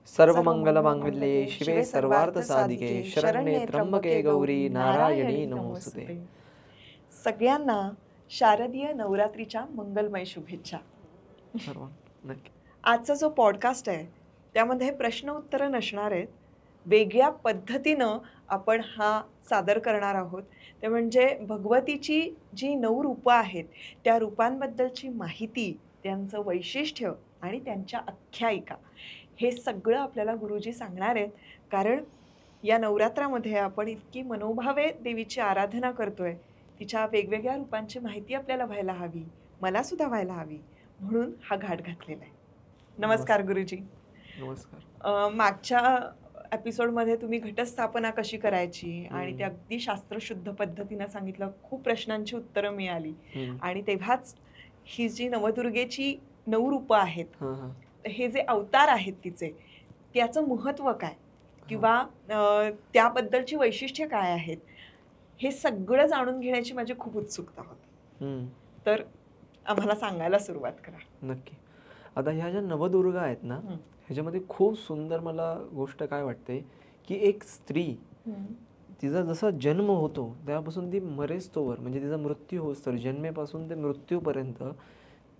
सर्व मंगल मांगल्ये शिवे सर्वार्थ साधिके शरण्ये त्र्यंबके गौरी नारायणी नमोस्तुते. सगळ्यांना शारदीय नवरात्रीच्या मंगलमय शुभेच्छा. सर्व नक्की. आजचा जो पॉडकास्ट आहे त्यामध्ये प्रश्न उत्तरं नसणार आहेत. वेगळ्या पद्धतीनं आपण हा सादर करणार आहोत. ते म्हणजे भगवतीची जी 9 रूपं आहेत त्या रूपांबद्दलची माहिती, त्यांचं वैशिष्ट्य आणि त्यांच्या आख्यायिका हे सगळं आपल्याला गुरुजी सांगणार आहेत. कारण या नवरात्रामध्ये आपण इतकी मनोभावे देवीची आराधना करतोय, तिच्या वेगवेगळ्या रूपांची माहिती आपल्याला व्हायला हवी, मला सुद्धा व्हायला हवी, म्हणून हा घाट घातलेला आहे. नमस्कार गुरुजी. नमस्कार. मागच्या एपिसोडमध्ये तुम्ही घटस्थापना कशी करायची आणि ते अगदी शास्त्रशुद्ध पद्धतीनं सांगितलं. खूप प्रश्नांची उत्तरं मिळाली आणि तेव्हाच ही जी नवदुर्गेची 9 रूपं आहेत, हे जे अवतार आहेत तिचे, त्याचं महत्त्व काय किंवा त्याबद्दलची वैशिष्ट्य काय आहेत, हे सगळं जाणून घेण्याची माझी खूप उत्सुकता होती. तर आम्हाला सांगायला सुरुवात करा. नक्की. आता ह्या ज्या नवदुर्गा आहेत ना, ह्याच्यामध्ये खूप सुंदर मला गोष्ट काय वाटते की एक स्त्री तिचा जसा जन्म होतो त्यापासून ती मरेस्तोवर, म्हणजे तिचा मृत्यू होतोवर, जन्मेपासून ते मृत्यूपर्यंत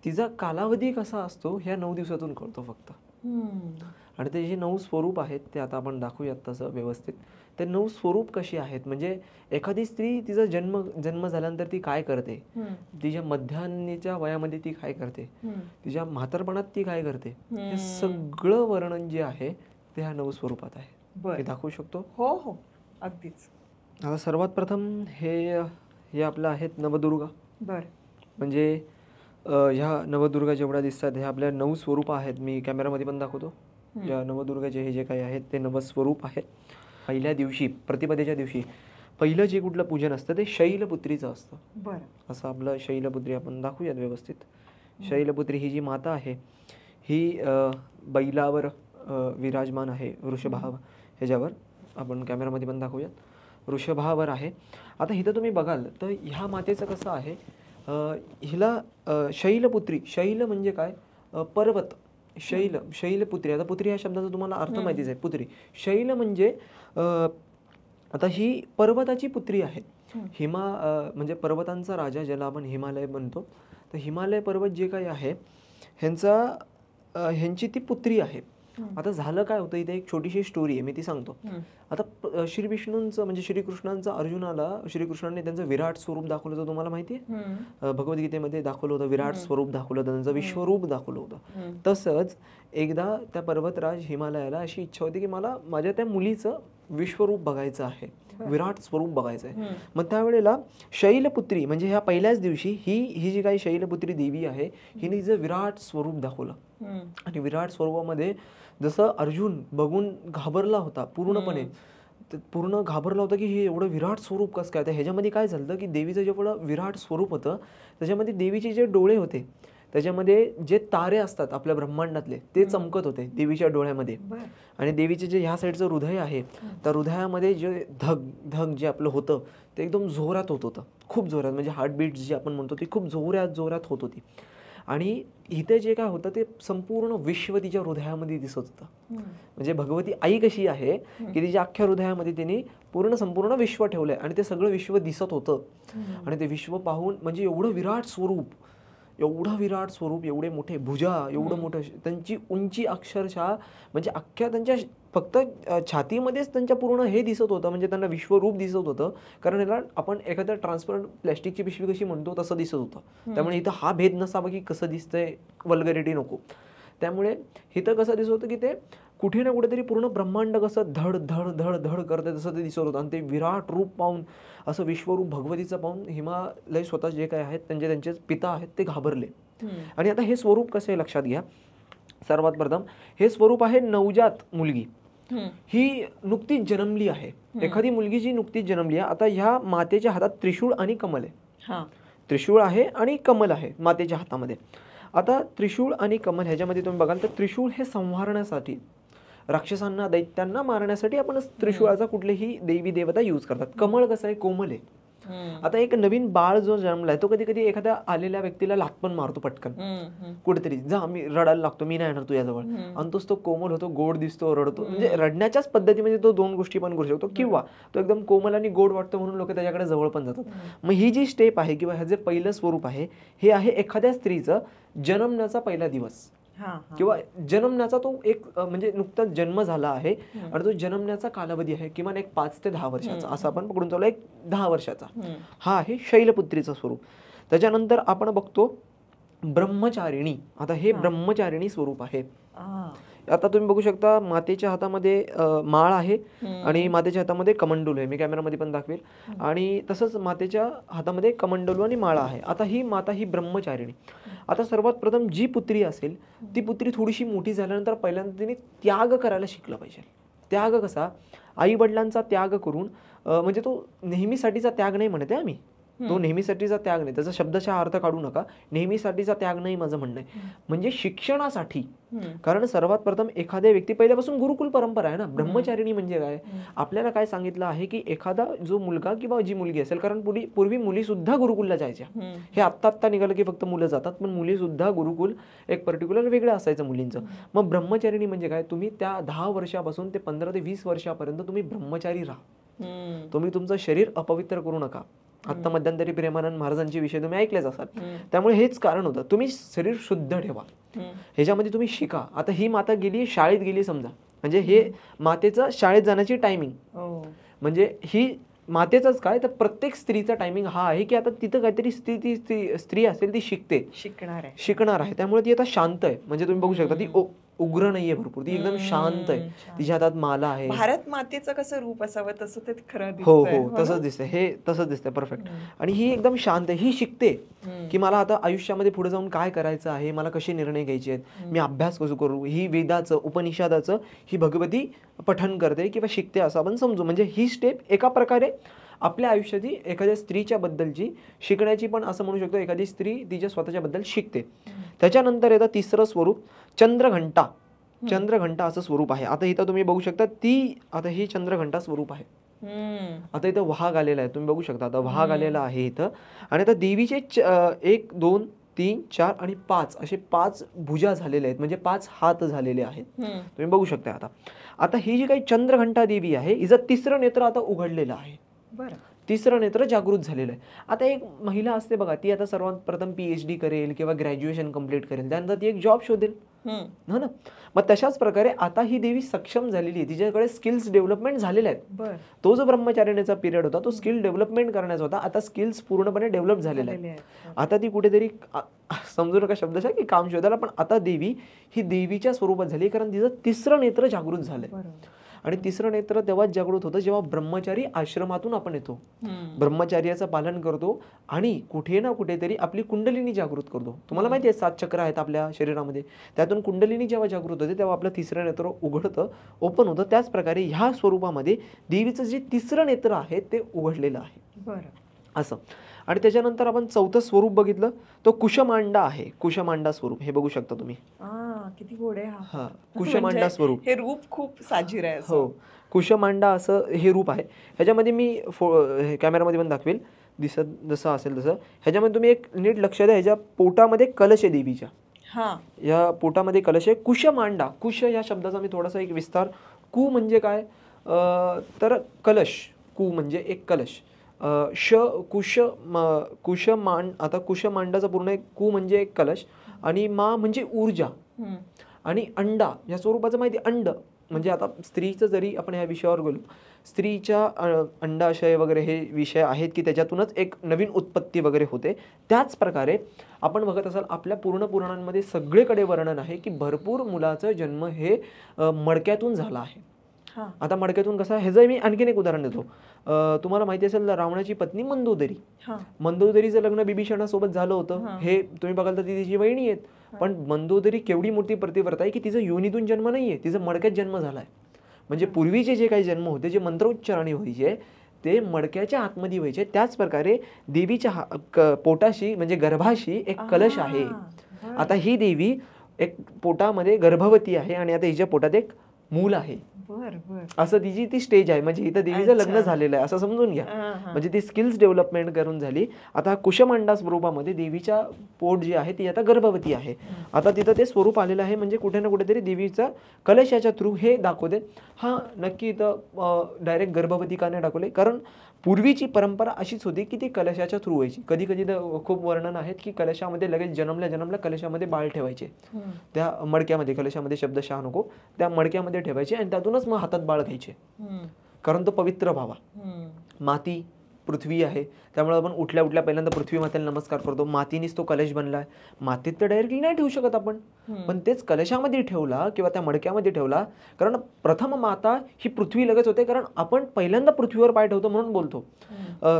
तिचा कालावधी कसा असतो ह्या 9 दिवसातून कळतो फक्त. आणि ते जे 9 स्वरूप आहेत ते आता आपण दाखवूयात तसं व्यवस्थित. ते 9 स्वरूप कशी आहेत, म्हणजे एखादी स्त्री तिचा जन्म झाल्यानंतर ती काय करते, तिच्या मध्यान्हीच्या वयामध्ये ती काय करते, तिच्या म्हातारपणात ती काय करते, हे सगळं वर्णन जे आहे ते ह्या 9 स्वरूपात आहे. हे दाखवू शकतो? हो हो, अगदीच. आता सर्वात प्रथम हे आपलं आहेत नवदुर्गा. म्हणजे ह्या नवदुर्गा जेवढ्या दिसतात ह्या आपल्या 9 स्वरूप आहेत. मी कॅमेरामध्ये पण दाखवतो. या नवदुर्गाचे हे जे काही आहेत ते 9 स्वरूप आहेत. पहिल्या दिवशी, प्रतिपदेच्या दिवशी पहिलं जे कुठलं पूजन असतं ते शैलपुत्रीचं असतं. असं आपलं शैलपुत्री आपण दाखवूयात व्यवस्थित. शैलपुत्री ही जी माता आहे ही बैलावर विराजमान आहे, वृषभाव ह्याच्यावर. आपण कॅमेरामध्ये पण दाखवूयात, वृषभावर आहे. आता इथं तुम्ही बघाल तर ह्या मातेचं कसं आहे, हिला शैलपुत्री, शैल म्हणजे काय, पर्वत, शैलपुत्री. आता पुत्री या शब्दाचा तुम्हाला अर्थ माहितीच आहे, पुत्री. शैल म्हणजे आता ही पर्वताची पुत्री आहे. म्हणजे पर्वतांचा राजा ज्याला आपण हिमालय म्हणतो, तर हिमालय पर्वत जे काही आहे ह्यांची ती पुत्री आहे. आता झालं काय होतं, इथे एक छोटीशी स्टोरी आहे, मी ती सांगतो. आता श्री विष्णूंचं म्हणजे श्रीकृष्णांचं अर्जुनाला, श्रीकृष्णांनी त्यांचं विराट स्वरूप दाखवलं होतं, तुम्हाला माहिती आहे, भगवद्गीतेमध्ये दाखवलं होतं. विराट स्वरूप दाखवलं होतं, त्यांचं विश्वरूप दाखवलं होतं. तसंच एकदा त्या पर्वतराज हिमालयाला अशी इच्छा होती की मला माझ्या त्या मुलीचं विश्वरूप बघायचं आहे, विराट स्वरूप बघायचं आहे. मग त्यावेळेला शैलपुत्री म्हणजे ह्या पहिल्याच दिवशी ही जी काही शैलपुत्री देवी आहे हिने तिचं विराट स्वरूप दाखवलं. आणि विराट स्वरूपामध्ये जसं अर्जुन बघून घाबरला होता, पूर्ण घाबरला होता की हे एवढं विराट स्वरूप कसं काय. तर ह्याच्यामध्ये काय झालं की देवीचं जेवढं विराट स्वरूप होतं त्याच्यामध्ये देवीचे जे डोळे होते त्याच्यामध्ये जे तारे असतात आपल्या ब्रह्मांडातले ते चमकत होते देवीच्या डोळ्यामध्ये. आणि देवीचे जे ह्या साईडचं हृदय आहे त्या हृदयामध्ये जे धग जे आपलं होतं ते एकदम जोरात होत होतं, खूप जोरात, म्हणजे हार्टबीट जी आपण म्हणतो ती खूप जोरात होत होती. आणि इथे जे काय होतं ते संपूर्ण विश्व तिच्या हृदयामध्ये दिसत होतं. म्हणजे भगवती आई कशी आहे की तिच्या अख्ख्या हृदयामध्ये तिने संपूर्ण विश्व ठेवलंय आणि ते सगळं विश्व दिसत होतं. आणि ते विश्व पाहून म्हणजे एवढं विराट स्वरूप, एवढे मोठे भुजा, एवढं मोठं, त्यांची उंची अक्षरशः म्हणजे अख्ख्या त्यांच्या फक्त छातीमध्येच त्यांच्या पूर्ण हे दिसत होतं, म्हणजे त्यांना विश्वरूप दिसत होतं. कारण याला आपण एखाद्या ट्रान्सपरंट प्लॅस्टिकची पिशवी कशी म्हणतो तसं दिसत होतं. त्यामुळे इथं हा भेद नसावा की कसं दिसतंय, वल्गरिटी नको. त्यामुळे इथं कसं दिसत होतं की ते कुठे ना कुठेतरी पूर्ण ब्रह्मांड कसं धड धड धड धड करतं तसं ते दिसत होतं. आणि ते विराट रूप पाहून, असं विश्वरूप भगवतीचं पाहून हिमालय स्वतः जे काय आहेत त्यांचे पिता आहेत ते घाबरले. आणि आता हे स्वरूप कसं आहे लक्षात घ्या. सर्वात प्रथम हे स्वरूप आहे नवजात मुलगी, ही नुकतीच जन्मली आहे. एखादी मुलगी जी नुकतीच जन्मली आहे. आता ह्या मातेच्या हातात त्रिशूळ आणि कमल आहे, त्रिशूळ आहे आणि कमल आहे मातेच्या हातामध्ये. आता त्रिशूळ आणि कमल ह्याच्यामध्ये तुम्ही बघाल तर त्रिशूळ हे संहारण्यासाठी, राक्षसांना, दैत्यांना मारण्यासाठी आपण त्रिशूळाचा कुठलेही देवी देवता यूज करतात. कमळ कसं आहे, कोमल आहे, आता एक नवीन बाळ जो जन्मलाय तो कधी कधी एखाद्या आलेल्या व्यक्तीला लाथ पण मारतो पटकन कुठेतरी, जा मी रडायला लागतो, मी नाही येणार तुझ्याजवळ, आणि तोच तो कोमल होतो, गोड दिसतो, रडतो, म्हणजे रडण्याच्याच पद्धतीमध्ये तो दोन गोष्टी पण करू शकतो, किंवा तो एकदम कोमल आणि गोड वाटतो म्हणून लोक त्याच्याकडे जवळ पण जातात. मग ही जी स्टेप आहे किंवा हे जे पहिलं स्वरूप आहे हे आहे एखाद्या स्त्रीचं जन्मण्याचा पहिला दिवस किंवा जन्मण्याचा तो एक म्हणजे नुकताच जन्म झाला आहे आणि तो जन्मण्याचा कालावधी आहे किमान एक 5 ते 10 वर्षाचा, असं आपण पकडून चालू एक 10 वर्षाचा. हा आहे शैलपुत्रीचं स्वरूप. त्याच्यानंतर आपण बघतो ब्रह्मचारिणी. आता हे ब्रह्मचारिणी स्वरूप आहे. आता तुम्ही बघू शकता मातेच्या हातामध्ये माळ आहे आणि मातेच्या हातामध्ये कमंडलू आहे, मी कॅमेरामध्ये पण दाखवेल, आणि तसंच मातेच्या हातामध्ये कमंडलू आणि माळा आहे. आता ही माता ही ब्रह्मचारिणी. आता सर्वात प्रथम जी पुत्री असेल ती पुत्री थोडीशी मोठी झाल्यानंतर पहिल्यांदा तिने त्याग करायला शिकलं पाहिजे. त्याग कसा, आई वडिलांचा त्याग करून, म्हणजे तो नेहमीसाठीचा त्याग नाही म्हणते आम्ही, तो नेहमीसाठीचा त्याग नाही, त्याचा शब्दशः अर्थ काढू नका, नेहमीसाठीचा त्याग नाही माझं म्हणणं आहे, म्हणजे शिक्षणासाठी. कारण सर्वात प्रथम एखाद्या व्यक्ती, पहिल्यापासून गुरुकुल परंपरा आहे ना. ब्रह्मचारिणी म्हणजे काय, आपल्याला काय सांगितलं आहे की एखादा जो मुलगा किंवा जी मुलगी असेल, कारण पूर्वी मुली सुद्धा गुरुकुलला जायच्या, हे आत्ता निघालं की फक्त मुलं जातात, पण मुली सुद्धा गुरुकुल एक पर्टिक्युलर वेगळं असायचं मुलींचं. मग ब्रह्मचारिणी म्हणजे काय, तुम्ही त्या 10 वर्षापासून ते 15 ते 20 वर्षापर्यंत तुम्ही ब्रह्मचारी राहा. तुम्ही तुमचं शरीर अपवित्र करू नका. आता मध्यंतरी प्रेमानंद महाराजांचे विषय तुम्ही ऐकलेच असाल, त्यामुळे हेच कारण होतं, तुम्ही शरीर शुद्ध ठेवा, ह्याच्यामध्ये तुम्ही शिका. आता ही माता गेली, शाळेत गेली समजा, म्हणजे हे मातेचं शाळेत जाण्याची टायमिंग, म्हणजे ही मातेचंच काय तर प्रत्येक स्त्रीचा टायमिंग हा आहे की आता तिथं काहीतरी स्त्री असेल ती शिकणार आहे. त्यामुळे ती आता शांत आहे, म्हणजे तुम्ही बघू शकता ती उग्र नाहीये भरपूर, ती एकदम शांत आहे, तिच्या हातात माला आहे. भारत मातेचं कसं रूप असावं तसं ते खरं दिसतंय. हो तसंच दिसतंय, हे तसंच दिसतंय परफेक्ट. आणि ही एकदम शांत आहे, ही शिकते की मला आता आयुष्यामध्ये पुढे जाऊन काय करायचं आहे, मला कसे निर्णय घ्यायचे आहेत, मी अभ्यास कसं करू, ही वेदाचं उपनिषदाचं ही भगवती पठण करते किंवा शिकते असं आपण समजू. म्हणजे ही स्टेप एका प्रकारे आपल्या आयुष्याची एखाद्या स्त्रीच्या बद्दलची शिकण्याची पण असं म्हणू शकतो, एखादी स्त्री तिच्या स्वतःच्या बद्दल शिकते. त्याच्यानंतर येतं तिसरं स्वरूप चंद्रघंटा. चंद्रघंटा असं स्वरूप आहे. आता इथं तुम्ही बघू शकता आता ही चंद्रघंटा स्वरूप आहे. आता इथं वाघ आलेला आहे, तुम्ही बघू शकता आता वाघ आलेला आहे इथं. आणि आता देवीचे 1 2 3 4 आणि 5 असे 5 भुजा झालेले आहेत, म्हणजे 5 हात झालेले आहेत, तुम्ही बघू शकता. आता ही जी काही चंद्रघंटा देवी आहे हिचं तिसरं नेत्र आता उघडलेलं आहे. तिसरं नेत्र जागृत झालेलं आहे. आता एक महिला असते बघा, ती आता सर्वात प्रथम PhD करेल किंवा ग्रॅज्युएशन कम्प्लीट करेल, त्यानंतर ती एक जॉब शोधेल, हो ना. मग तशाच प्रकारे आता ही देवी सक्षम झालेली आहे, तिच्याकडे स्किल्स डेव्हलपमेंट झालेले आहेत. तो जो ब्रह्मचारिणीचा पिरियड होता तो स्किल डेव्हलपमेंट करण्याचा होता, आता स्किल्स पूर्णपणे डेव्हलप झालेले आहेत. आता ती कुठेतरी समजू नका शब्दशः की काम शोधायला, पण आता देवी ही देवीच्या स्वरूपात झाली, कारण तिचं तिसरं नेत्र जागृत झालंय. आणि तिसरं नेत्र तेव्हाच जागृत होतं जेव्हा ब्रह्मचारी आश्रमातून आपण येतो, ब्रह्मचार्याचं पालन करतो आणि कुठे ना कुठेतरी आपली कुंडलिनी जागृत करतो. तुम्हाला माहिती आहे 7 चक्र आहेत आपल्या शरीरामध्ये, त्यातून कुंडलिनी जेव्हा जागृत होते तेव्हा आपलं तिसरं नेत्र उघडतं, ओपन होतं. त्याच प्रकारे ह्या स्वरूपामध्ये देवीचं जे तिसरं नेत्र आहे ते उघडलेलं आहे असं. आणि त्याच्यानंतर आपण चौथं स्वरूप बघितलं, तो कुशमांडा आहे. कुशमांडा स्वरूप हे बघू शकता तुम्ही, किती गोड आहे हा कुशमांडा स्वरूप. हे रूप खूप साजीर आहे. हो, कुशमांडा असं हे रूप आहे. ह्याच्यामध्ये मी कॅमेरामध्ये पण दाखवेल, दिसत जसं असेल तसं. ह्याच्यामध्ये तुम्ही एक नीट लक्ष द्या, ह्याच्या पोटामध्ये कलश आहे देवीच्या, या पोटामध्ये कलश आहे. कुशमांडा, कुश या शब्दाचा मी थोडासा एक विस्तार, कु म्हणजे काय तर कलश, कु म्हणजे एक कलश, आता कुशमांडाचा पूर्ण एक कु म्हणजे एक कलश, आणि मा म्हणजे ऊर्जा, आणि अंडा या स्वरूपाचं माहिती. अंड म्हणजे आता स्त्रीचं जरी आपण ह्या विषयावर बोलू, स्त्रीच्या अंडाशय वगैरे हे विषय आहेत की त्याच्यातूनच एक नवीन उत्पत्ती वगैरे होते. त्याच प्रकारे आपण बघत असाल आपल्या पूर्ण पुराणांमध्ये सगळीकडे वर्णन आहे की भरपूर मुलाचा जन्म हे मडक्यातून झाला आहे. आता मडक्यातून कसा, ह्याचं मी आणखीन एक उदाहरण देतो. तुम्हाला माहिती असेल रावणाची पत्नी मंदोदरी, मंदोदरीचं लग्न बिभीषणासोबत झालं होतं. हे तुम्ही बघाल तर ती तिची वहिनी आहेत, पण मंदोदरी केवढी मोठी प्रतिव्रता आहे की तिचं योनीतून जन्म नाहीये, तिचा मडक्यात जन्म झालाय. म्हणजे पूर्वीचे जे काही जन्म होते, जे मंत्रोच्चारणी व्हायचे ते मडक्याच्या आतमध्ये व्हायचे. त्याच प्रकारे देवीच्या पोटाशी म्हणजे गर्भाशी एक कलश आहे. आता ही देवी एक पोटामध्ये गर्भवती आहे आणि आता हिच्या पोटात एक मूल आहे. असं तिची ती स्टेज आहे. म्हणजे इथं देवीचं लग्न झालेलं आहे असं समजून घ्या. म्हणजे ती स्किल्स डेव्हलपमेंट करून झाली. आता कुशमांडा स्वरूपामध्ये देवीच्या पोट जी आहे ती आता गर्भवती आहे. आता तिथं ते स्वरूप आलेलं आहे. म्हणजे कुठे ना कुठेतरी देवीचा कलशाच्या थ्रू हे दाखवते. हा नक्की इथं डायरेक्ट गर्भवती का नाही दाखवले, कारण पूर्वीची परंपरा अशीच होती की ती कलशाच्या थ्रू व्हायची. कधी कधी खूप वर्णन आहेत की कलशामध्ये लगेच जन्मल्या कलशामध्ये बाळ ठेवायचे, त्या मडक्यामध्ये, कलशामध्ये शब्दशः नको, त्या मडक्यामध्ये ठेवायचे आणि त्यातूनच मग हातात बाळ घ्यायचे, कारण तो पवित्र व्हावा. माती पृथ्वी आहे, त्यामुळे आपण उठल्या पहिल्यांदा पृथ्वी मातेला नमस्कार करतो. मातीनेच तो कलश बनलाय. मातीत तर डायरेक्टली नाही ठेवू शकत आपण, पण तेच कलशामध्ये ठेवला किंवा त्या मडक्यामध्ये ठेवला, कारण प्रथम माता ही पृथ्वी लगेच होते. कारण आपण पहिल्यांदा पृथ्वीवर पाय ठेवतो म्हणून बोलतो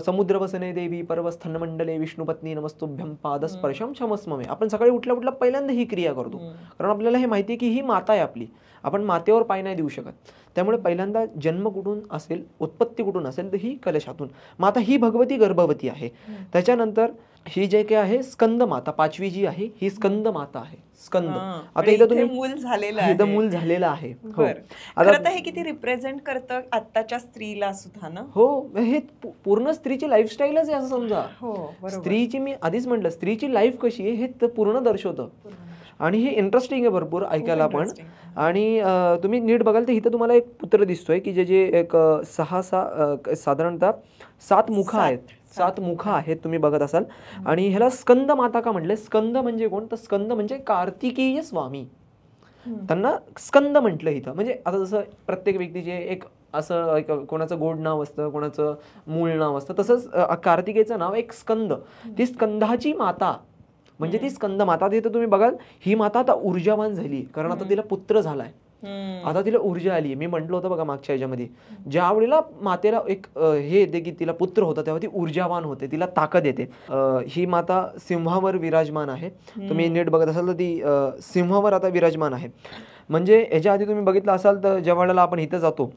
समुद्र वसने देवी पर्वस्थन मंडले विष्णुपत्नी नमस्तुभ्यम पादस्पर्शम क्षमस्ममे. आपण सकाळी उठल्या पहिल्यांदा ही क्रिया करतो, कारण आपल्याला हे माहिती आहे की ही माता आहे आपली, आपण मातेवर पाय नाही देऊ शकत. त्यामुळे पहिल्यांदा जन्म कुठून असेल, उत्पत्ती कुठून असेल, तर ही कलशातून. माता ही भगवती गर्भवती आहे. त्याच्यानंतर ही जे काही आहे स्कंद माता, 5वी जी आहे ही स्कंद माता आहे. स्कंद, आता इथं तुम्ही मूल झालेलं आहे, इथं मूल झालेलं आहे. हो, आता हे किती रिप्रेझेंट करतं आत्ताच्या स्त्रीला सुद्धा ना. हो, हे पूर्ण स्त्रीची लाईफस्टाईलच आहे असं समजा. हो, स्त्रीची, मी आधीच म्हटलं, स्त्रीची लाईफ कशी आहे हे पूर्ण दर्शवतं. आणि हे इंटरेस्टिंग आहे भरपूर ऐकायला पण. आणि तुम्ही नीट बघाल तर इथं तुम्हाला एक पुत्र दिसतोय की जे एक साधारणतः 7 मुख आहेत. 7 मुख आहेत तुम्ही बघत असाल. आणि ह्याला स्कंद माता का म्हटले? स्कंद म्हणजे कोण? तर स्कंद म्हणजे कार्तिकेय स्वामी, त्यांना स्कंद म्हटलं इथं. म्हणजे आता जसं प्रत्येक व्यक्तीचे एक असं कोणाचं गोड नाव असतं, कोणाचं मूळ नाव असतं, तसंच कार्तिकेयचं नाव एक स्कंद. ती स्कंदाची माता म्हणजे ती स्कंद माता. तिथं तुम्ही बघाल ही माता आता ऊर्जावान झाली, कारण आता तिला पुत्र झालाय, आता तिला ऊर्जा आली. मी म्हटलं होतं बघा मागच्या ह्याच्यामध्ये, ज्या वेळेला मातेला एक हे येते की तिला पुत्र होता, तेव्हा ती ऊर्जावान होते, तिला ताकद येते. ही माता सिंहावर विराजमान आहे. तुम्ही नीट बघत असाल तर ती सिंहावर आता विराजमान आहे. म्हणजे याच्या आधी तुम्ही बघितलं असाल तर ज्या वेळेला आपण इथं जातो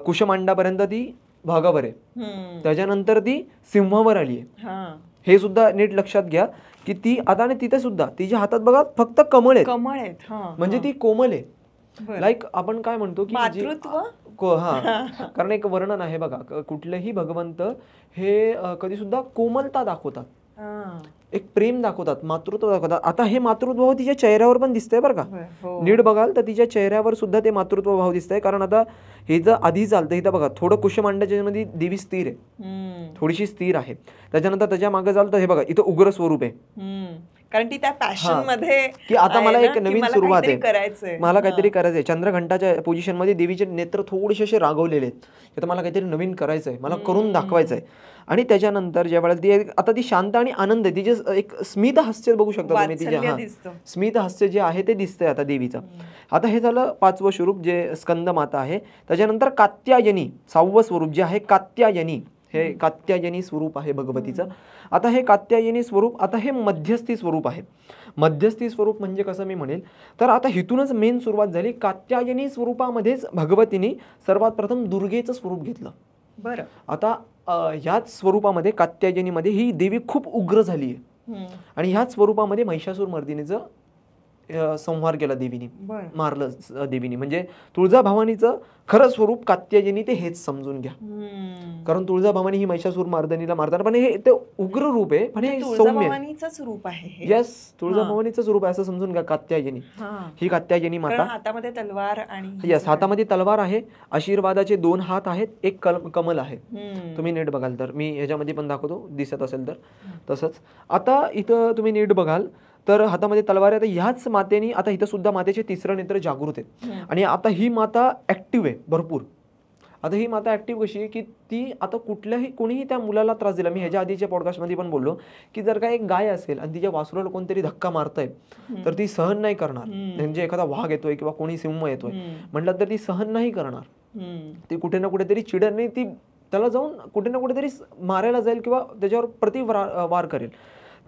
कुशमांडापर्यंत ती भागावर आहे, त्याच्यानंतर ती सिंहावर आली आहे. हे सुद्धा नीट लक्षात घ्या की ती आता, आणि तिथे सुद्धा तिच्या हातात बघा फक्त कमळ आहेत, म्हणजे ती कोमल आहे. लाईक आपण काय म्हणतो की कारण एक वर्णन आहे बघा, कुठलेही भगवंत हे कधी सुद्धा कोमलता दाखवतात, एक प्रेम दाखवतात, मातृत्व दाखवतात. आता हे मातृत्व तिच्या चेहऱ्यावर पण दिसतंय बरं का. नीट बघाल तर तिच्या चेहऱ्यावर सुद्धा ते मातृत्व भाव दिसतंय. कारण आता हे जर आधी चालतं इथं बघा, थोडं कुशमांडाच्या मध्ये देवी स्थिर आहे, थोडीशी स्थिर आहे. त्याच्यानंतर त्याच्या मागे चालतं हे बघा, इथं उग्र स्वरूप आहे, कारण ती त्या पॅशन मध्ये की आता मला एक नवीन सुरुवात आहे, मला काहीतरी करायचंय. चंद्रघंटाच्या पोझिशन मध्ये देवीचे नेत्र थोडेसे असे रागवलेले आहेत, आता मला काहीतरी नवीन करायचंय, मला करून दाखवायचंय. आणि त्याच्यानंतर ज्या वेळेला ती आता ती शांत आणि आनंद, तिचे एक स्मित हास्य बघू शकता तुम्ही, तिचे स्मित हास्य जे आहे ते दिसतंय आता देवीचं. आता हे झालं 5वं स्वरूप जे स्कंद माता आहे. त्याच्यानंतर कात्यायनी 6वं स्वरूप जे आहे कात्यायनी, हे कात्यायनी स्वरूप आहे भगवतीचं. आता हे कात्यायनी स्वरूप, आता हे मध्यस्थी स्वरूप आहे. मध्यस्थी स्वरूप म्हणजे कसं मी म्हणेल तर आता इथूनच मेन सुरुवात झाली. कात्यायनी स्वरूपामध्येच भगवतीने सर्वात प्रथम दुर्गेचं स्वरूप घेतलं. बरं, आता ह्याच स्वरूपामध्ये कात्यायनीमध्ये ही देवी खूप उग्र झाली आहे, आणि ह्याच स्वरूपामध्ये महिषासूर मर्दिनीचं संहार केला देवीनी, मारलं देवीनी. म्हणजे तुळजाभवानीचं खरं स्वरूप कात्यायनी ते हेच समजून घ्या, कारण तुळजाभवानी ही महिषासूर मर्दिनीला मारतात, पण हे ते उग्र रूप आहे, पण हे सौम्य रूप आहे. यस, तुळजाभवानीचं स्वरूप आहे असं समजून घ्या. कात्यायनी ही कात्यायनी माता, हातामध्ये तलवार, आणि यस हातामध्ये तलवार आहे, आशीर्वादाचे 2 हात आहेत, एक कमल आहे. तुम्ही नीट बघाल तर मी ह्याच्यामध्ये पण दाखवतो दिसत असेल तर तसंच. आता इथं तुम्ही नीट बघाल तर हातामध्ये तलवार आहे. ह्याच मातेने आता इथं सुद्धा मातेचे 3रं नेत्र जागृत आहेत, आणि आता ही माता ऍक्टिव्ह आहे भरपूर. आता ही माता ऍक्टिव्ह कशी आहे की ती आता कोणीही त्या मुलाला त्रास दिला, मी ह्याच्या आधीच्या पॉडकास्टमध्ये पण बोललो की जर का एक गाय असेल आणि तिच्या वासरूला कोणतरी धक्का मारतंय तर ती सहन नाही करणार. म्हणजे एखादा वाघ येतोय किंवा कोणी सिंह येतोय म्हटलं तर ती सहन नाही करणार, ती कुठे ना कुठेतरी चिडण नाही, ती त्याला जाऊन कुठे ना कुठेतरी मारायला जाईल किंवा त्याच्यावर प्रतिवार करेल.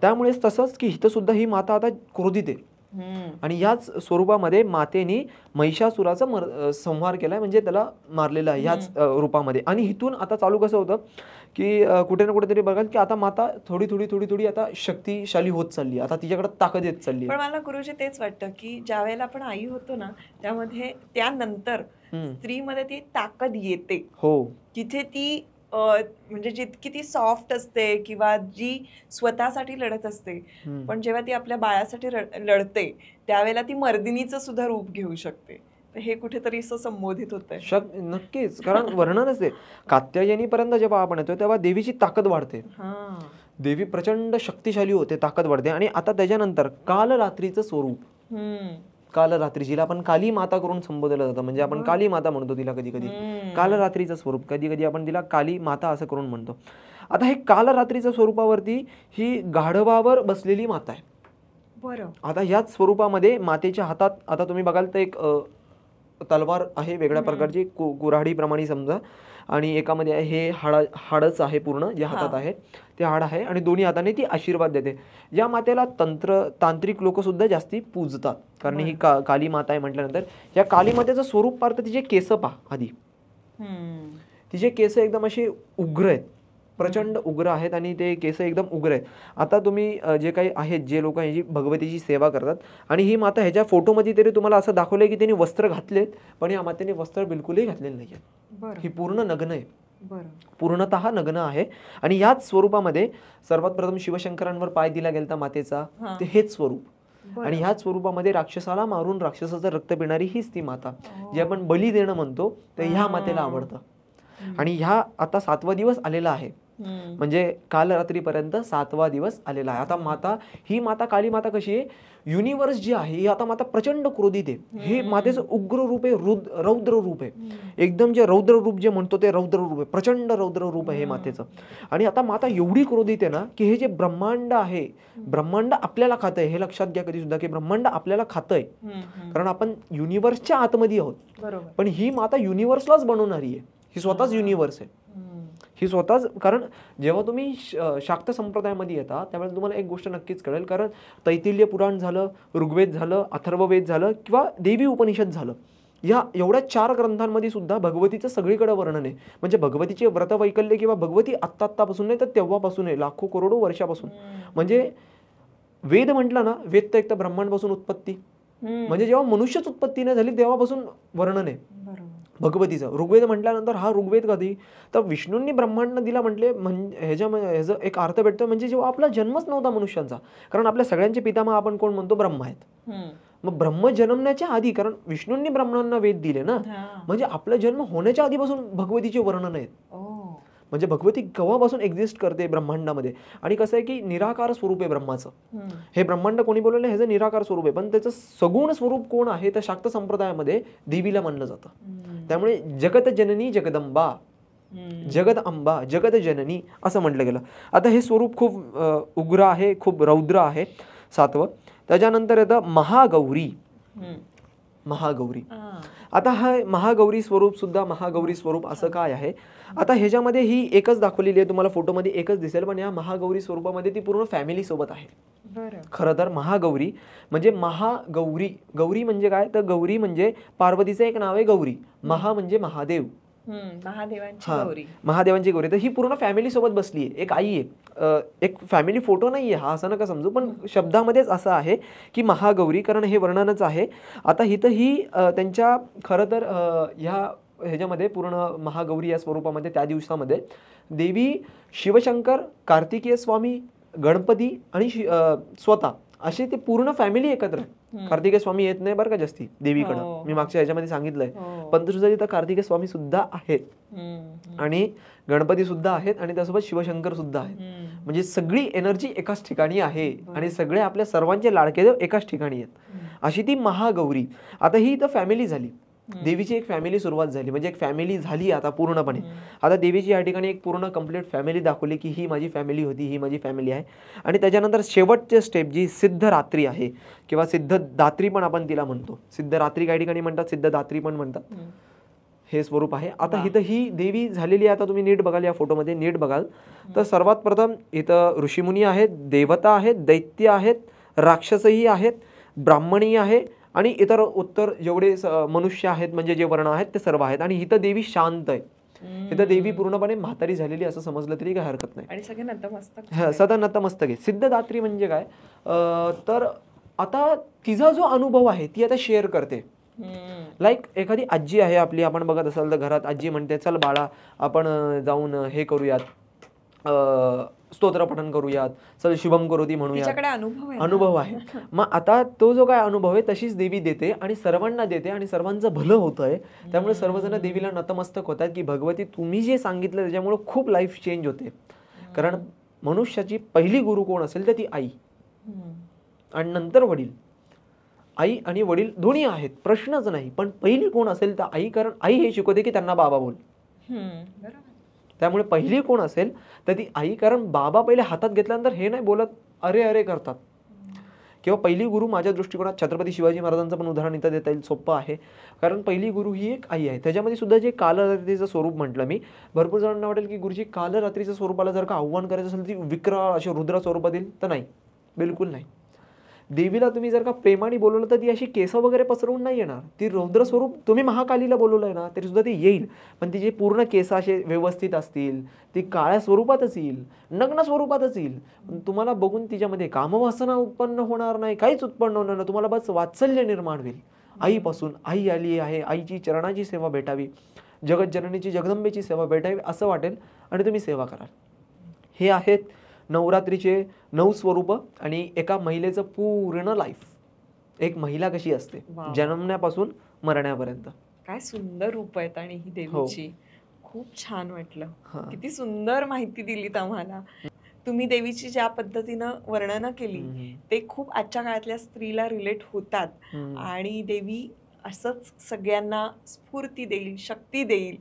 त्यामुळेच तसंच की इथं सुद्धा ही माता आता क्रोधित आहे, आणि याच स्वरूपामध्ये मातेने महिषासुराचा संहार केलाय, म्हणजे त्याला मारलेला आहे याच रूपामध्ये. आणि इथून आता चालू कसं होतं की कुठे ना कुठेतरी बघाल की आता माता थोडी थोडी थोडी थोडी आता शक्तिशाली होत चालली, आता तिच्याकडे ताकद येत चालली. पण मला गुरुजी तेच वाटतं की ज्या वेळेला आपण आई होतो ना, त्यामध्ये त्यानंतर स्त्रीमध्ये ती ताकद येते. हो, जिथे ती म्हणजे जितकी ती सॉफ्ट असते किंवा जी स्वतःसाठी लढत असते, पण जेव्हा ती आपल्या बाळासाठी लढते त्यावेळेला ती मर्दिनीचं सुद्धा रूप घेऊ शकते. हे कुठेतरी असं संबोधित होतंय. नक्कीच, कारण वर्णनच आहे. कात्यायनीपर्यंत जेव्हा आपण येतो तेव्हा देवीची ताकद वाढते, देवी प्रचंड शक्तिशाली होते, ताकद वाढते. आणि आता त्याच्यानंतर कालरात्रीचं स्वरूप, कालरात्री जिला आपण काली माता करून संबोधलं जातं, म्हणजे आपण काली माता म्हणतो तिला कधी कधी, कालरात्रीचं स्वरूप, कधी कधी आपण तिला काली माता असं करून म्हणतो. आता हे कालरात्रीच्या स्वरूपावरती ही गाढवावर बसलेली माता आहे. बरं. आता याच स्वरूपामध्ये मातेच्या हातात आता तुम्ही बघाल तर एक तलवार आहे वेगळ्या प्रकारची, कुऱ्हाडी प्रमाणे समजा, आणि एकामध्ये हे हाडच आहे पूर्ण, जे हातात आहे ते हाड आहे, आणि दोन्ही हाताने ती आशीर्वाद देते. या मातेला तांत्रिक लोक सुद्धा जास्ती पूजतात, कारण ही काली माता आहे म्हटल्यानंतर. या काली मातेचं स्वरूप पाहता तिचे केस पहा आधी, तिचे केस एकदम असे उग्र आहेत, प्रचंड उग्र आहेत, आणि ते केस एकदम उग्र आहेत. आता तुम्ही जे काही आहेत, जे लोक ह्याची भगवतीची सेवा करतात, आणि ही माता ह्याच्या फोटोमध्ये तरी तुम्हाला असं दाखवलंय की त्यांनी वस्त्र घातलेत, पण या मातेने वस्त्र बिलकुलही घातलेले नाही आहेत. ही पूर्ण नग्न आहे, पूर्णतः नग्न आहे. आणि याच स्वरूपामध्ये सर्वात प्रथम शिवशंकरांवर पाय दिला गेला मातेचा, ते हेच स्वरूप. आणि ह्याच स्वरूपामध्ये राक्षसाला मारून राक्षसाचं रक्त पिणारी हीच ती माता, जी आपण बली देणं म्हणतो, तर ह्या मातेला आवडतं. आणि ह्या आता 7वा दिवस आलेला आहे, म्हणजे काल रात्रीपर्यंत 7वा दिवस आलेला आहे. आता ही माता काली माता कशी आहे, युनिव्हर्स जी आहे ही आता माता प्रचंड क्रोधित आहे. हे मातेचं उग्र रूप आहे, रौद्र रूप आहे, एकदम जे रौद्र रूप जे म्हणतो ते रौद्र रूप आहे, प्रचंड रौद्र रूप आहे हे मातेचं. आणि आता माता एवढी क्रोधित आहे ना की हे जे ब्रह्मांड आहे, ब्रह्मांड आपल्याला खातंय, हे लक्षात घ्या कधी सुद्धा की ब्रह्मांड आपल्याला खातंय, कारण आपण युनिव्हर्सच्या आतमध्ये आहोत. पण ही माता युनिव्हर्सलाच बनवणारी आहे, ही स्वतःच युनिव्हर्स आहे, ही स्वतःच. कारण जेव्हा तुम्ही शाक्त संप्रदायामध्ये येता त्यावेळेला तुम्हाला एक गोष्ट नक्कीच कळेल, कारण तैतिल्य पुराण झालं, ऋग्वेद झालं, अथर्ववेद झालं, किंवा देवी उपनिषद झालं, या एवढ्या 4 ग्रंथांमध्ये सुद्धा भगवतीचं सगळीकडे वर्णन आहे. म्हणजे भगवतीचे व्रतवैकल्य किंवा भगवती आत्तापासून नाही तर तेव्हापासून आहे, लाखो करोडो वर्षापासून. म्हणजे वेद म्हटलं ना, वेद तर एक तर ब्रह्मांडपासून उत्पत्ती, म्हणजे जेव्हा मनुष्यच उत्पत्ती नाही झाली तेव्हापासून वर्णन आहे भगवतीचं. ऋग्वेद म्हटल्यानंतर हा ऋग्वेद कधी तर विष्णूंनी ब्रह्मांड दिला म्हटले, ह्याचा एक अर्थ भेटतो, म्हणजे जेव्हा आपला जन्मच नव्हता मनुष्यांचा, कारण आपल्या सगळ्यांचे पितामह आपण कोण म्हणतो, ब्रह्म आहेत. मग ब्रह्म जन्मण्याच्या आधी, कारण विष्णूंनी ब्रह्मांना वेद दिले ना, म्हणजे आपला जन्म होण्याच्या आधीपासून भगवतीचे वर्णन आहेत. म्हणजे भगवती केव्हापासून एक्झिस्ट करते ब्रह्मांडामध्ये. आणि कसं आहे की निराकार स्वरूप आहे ब्रह्माचं, हे ब्रह्मांड कोणी बोलवलं ह्याचं निराकार स्वरूप आहे, पण त्याचं सगुण स्वरूप कोण आहे तर शाक्त संप्रदायामध्ये देवीला मानलं जातं. त्यामुळे जगत जननी जगदंबा, जगद अंबा, जगत जननी असं म्हटलं गेलं. आता हे स्वरूप खूप उग्र आहे, खूप रौद्र आहे, 7वं. त्याच्यानंतर येतं महागौरी. महागौरी, आता हा महागौरी स्वरूप सुद्धा, महागौरी स्वरूप असं काय आहे, आता ह्याच्यामध्ये ही एकच दाखवलेली आहे, तुम्हाला फोटोमध्ये एकच दिसेल, पण या महागौरी स्वरूपामध्ये ती पूर्ण फॅमिली सोबत आहे. खरं तर महागौरी म्हणजे महागौरी, गौरी म्हणजे काय तर गौरी म्हणजे पार्वतीचं एक नाव आहे गौरी, महा म्हणजे महादेव, महादेवांची गौरी. तर ही पूर्ण फॅमिली सोबत बसली आहे, एक आई आहे, एक फॅमिली फोटो नाहीये हा, असं नका समजू, पण शब्दामध्येच असं आहे की महागौरी, कारण हे वर्णनच आहे. आता इथं ही त्यांच्या खरं तर ह्याच्यामध्ये पूर्ण महागौरी या स्वरूपामध्ये त्या दिवसामध्ये देवी शिवशंकर, कार्तिकेय स्वामी, गणपती आणि स्वतः असे ते पूर्ण फॅमिली एकत्र आहे. कार्तिकेय स्वामी येत नाही बरं का जास्ती देवीकडं, मी मागच्या ह्याच्यामध्ये सांगितलंय, पण सुद्धा तिथं कार्तिकेय स्वामी सुद्धा आहेत, आणि गणपती सुद्धा आहेत, आणि त्यासोबत शिवशंकर सुद्धा आहेत. म्हणजे सगळी एनर्जी एकाच ठिकाणी आहे, आणि सगळे आपल्या सर्वांचे लाडके देव एकाच ठिकाणी आहेत, अशी ती महागौरी. आता ही इथं फॅमिली झाली, देवीची एक फॅमिली सुरुवात झाली, म्हणजे एक फॅमिली झाली आता पूर्णपणे. आता देवीची या ठिकाणी एक पूर्ण कंप्लीट फॅमिली दाखवली की ही माझी फॅमिली होती, ही माझी फॅमिली आहे. आणि त्याच्यानंतर शेवटचे स्टेप जी सिद्धरात्री आहे, किंवा सिद्धदात्री पण आपण तिला म्हणतो, सिद्धरात्री काही ठिकाणी म्हणतात, सिद्धदात्री पण म्हणतात, हे स्वरूप आहे. आता इथं ही देवी झालेली आहे. आता तुम्ही नीट बघाल, या फोटोमध्ये नीट बघाल तर सर्वात प्रथम इथं ऋषीमुनी आहेत, देवता आहेत, दैत्य आहेत, राक्षसही आहेत, ब्राह्मणी आहे आणि इतर उत्तर जेवढे मनुष्य आहेत म्हणजे जे वर्ण आहेत ते सर्व आहेत. आणि इथं देवी शांत आहे. इथं देवी पूर्णपणे म्हातारी झालेली असं समजलं तरी काही हरकत नाही. आणि सगळे नतमस्तक सदा नतमस्तक आहे. सिद्धदात्री म्हणजे काय, तर आता तिचा जो अनुभव आहे ती आता शेअर करते. लाईक एखादी आजी आहे आपली, आपण बघत असाल तर घरात आजी म्हणते चल बाळा आपण जाऊन हे करूयात, स्तोत्र पठण करूयात, चल शुभम करोती म्हणूयात. अनुभव आहे. मग आता तो जो काय अनुभव आहे तशीच देवी देते आणि सर्वांना देते आणि सर्वांचं भलं होतंय. त्यामुळे सर्वजण देवीला नतमस्तक होतात की भगवती तुम्ही जे सांगितलं त्याच्यामुळे खूप लाईफ चेंज होते. कारण मनुष्याची पहिली गुरु कोण असेल तर ती आई आणि नंतर वडील. आई आणि वडील दोन्ही आहेत, प्रश्नच नाही. पण पहिली कोण असेल तर आई, कारण आई हे शिकवते की त्यांना बाबा बोल. त्यामुळे पहिली कोण असेल तर ती आई, कारण बाबा पहिले हातात घेतल्यानंतर हे नाही बोलत, अरे अरे करतात. किंवा पहिली गुरु माझ्या दृष्टिकोनात छत्रपती शिवाजी महाराजांचं पण उदाहरण इथं देता येईल, सोपं आहे. कारण पहिली गुरु ही एक आई आहे. त्याच्यामध्ये सुद्धा जे कालरात्रीचं स्वरूप म्हटलं मी, भरपूर जणांना वाटेल की गुरुजी कालरात्रीचं स्वरूपाला जर का आव्हान करायचं असेल ती विक्राळ अशा रुद्र स्वरूपात येईल, तर नाही, बिलकुल नाही. देवीला तुम्ही जर का प्रेमाने बोलवलं तर ती अशी केस वगैरे पसरवून नाही येणार. ती रौद्र स्वरूप, तुम्ही महाकालीला बोलवलंय ना तरी सुद्धा ती येईल, पण तिचे पूर्ण केस असे व्यवस्थित असतील, ती काळ्या स्वरूपातच येईल, नग्न स्वरूपातच येईल. तुम्हाला बघून तिच्यामध्ये कामवासना उत्पन्न होणार नाही, काहीच उत्पन्न होणार नाही. तुम्हाला बस वात्सल्य निर्माण होईल आईपासून. आई आली आहे, आईची चरणाची सेवा भेटावी, जगज्जननीची जगदंबेची सेवा भेटावी असं वाटेल आणि तुम्ही सेवा कराल. हे आहेत नवरात्रीचे 9 स्वरूप आणि एका महिलेचं पूर्ण लाईफ. एक महिला कशी असते जन्मण्यापासून मरण्यापर्यंत. काय सुंदर रूप आहेत आणि ही देवीची. खूप छान वाटलं, किती सुंदर माहिती दिलीत आम्हाला. तुम्ही देवीची ज्या पद्धतीनं वर्णन केली ते खूप आजच्या काळातल्या स्त्रीला रिलेट होतात. आणि देवी असंच सगळ्यांना स्फूर्ती देईल, शक्ती देईल,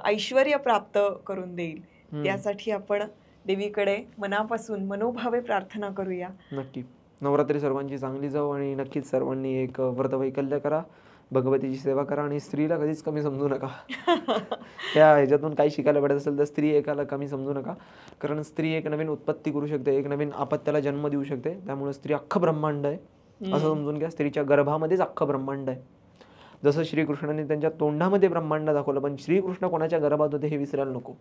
ऐश्वर्य प्राप्त करून देईल. त्यासाठी आपण देवीकडे मनापासून मनोभावे प्रार्थना करूया. नक्की. नवरात्री सर्वांची चांगली जाऊ आणि नक्कीच सर्वांनी एक व्रत वैकल्य करा, भगवतीची सेवा करा आणि स्त्रीला कधीच कमी समजू नका. त्या ह्याच्यातून काही शिकायला भेटत असेल तर स्त्री एकाला कमी समजू नका. कारण स्त्री एक नवीन उत्पत्ती करू शकते, एक नवीन आपत्याला जन्म देऊ शकते. त्यामुळे स्त्री अख्खं ब्रह्मांड आहे असं समजून घ्या. स्त्रीच्या गर्भामध्येच अख्खं ब्रह्मांड आहे. जसं श्रीकृष्णाने त्यांच्या तोंडामध्ये ब्रह्मांड दाखवलं, पण श्रीकृष्ण कोणाच्या गर्भात होते हे विसरायला नको.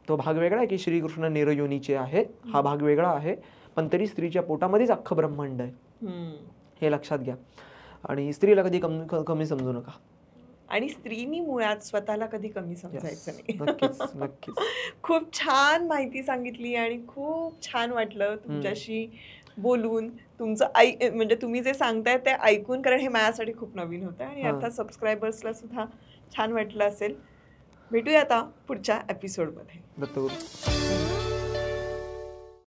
तो भाग वेगळा आहे की श्रीकृष्ण निरयोनीचे आहेत, हा भाग वेगळा आहे. पण तरी स्त्रीच्या पोटामध्येच अख्खं ब्रह्मांड आहे, हे लक्षात घ्या. आणि स्त्रीला कधी कमी समजू नका. आणि स्त्रीनी मुळात स्वतःला कधी कमी समजायचं नाही. नक्कीच नक्कीच. खूप छान माहिती सांगितली आणि खूप छान वाटलं तुमच्याशी बोलून. तुमचं म्हणजे तुम्ही जे सांगताय ते ऐकून, कारण हे माझ्यासाठी खूप नवीन होतं आणि अर्थात सबस्क्रायबर्सला सुद्धा छान वाटलं असेल. भेटूया आता पुढच्या एपिसोडमध्ये. दत्तगुरु.